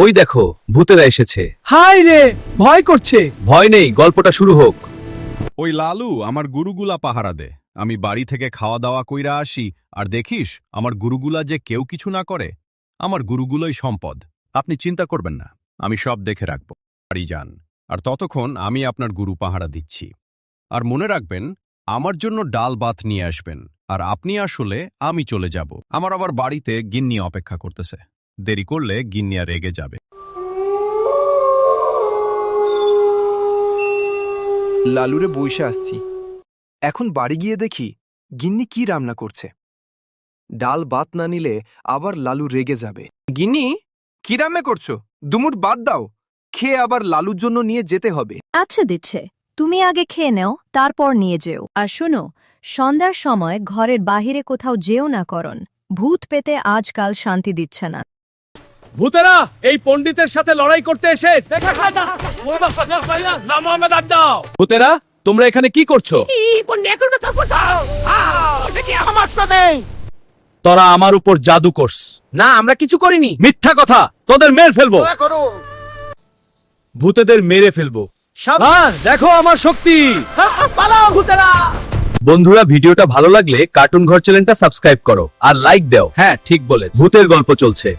ওই দেখো ভূতেরা এসেছে। হাই রে, ভয় করছে। ভয় নেই, গল্পটা শুরু হোক। ওই লালু আমার গুরুগুলা পাহারা দে। আমি বাড়ি থেকে খাওয়া দাওয়া কইরা আসি, আর দেখিস আমার গুরুগুলা যে কেউ কিছু না করে। আমার গুরুগুলোই সম্পদ। আপনি চিন্তা করবেন না, আমি সব দেখে রাখব। বাড়ি যান, আর ততক্ষণ আমি আপনার গুরু পাহারা দিচ্ছি। আর মনে রাখবেন, আমার জন্য ডাল ভাত নিয়ে আসবেন। আর আপনি আসলে আমি চলে যাব। আমার আবার বাড়িতে গিন্নি অপেক্ষা করতেছে। দেরি করলে গিন্নিয়া রেগে যাবে। লালুরে বইসা আসছি। এখন বাড়ি গিয়ে দেখি গিন্নি কি রান্না করছে। ডাল ভাত না নিলে আবার লালু রেগে যাবে। গিন্নি, কি রান্না করছো? দুমুট বাদ দাও, খেয়ে আবার লালুর জন্য নিয়ে যেতে হবে। আচ্ছা দিচ্ছে, তুমি আগে খেয়ে নাও, তারপর নিয়ে যেও। আর শোনো, সন্ধ্যার সময় ঘরের বাহিরে কোথাও যেও না, করণ ভূত পেতে আজকাল শান্তি দিচ্ছে না। ভূতেরা এই পণ্ডিতের সাথে লড়াই করতে এসে ভূতেরা, তোমরা এখানে কি করছো? তোরা আমার উপর জাদু করস। না, আমরা কিছু করিনি। মিথ্যা কথা, তোদের মেরে ফেলবো। ভূতেদের মেরে ফেলবো। সাবধান, দেখো আমার শক্তি। পালাও ভূতেরা। বন্ধুরা, ভিডিওটা ভালো লাগলে কার্টুন ঘর চ্যানেলটা সাবস্ক্রাইব করো আর লাইক দাও। হ্যাঁ, ঠিক বলে, ভূতের গল্প চলছে।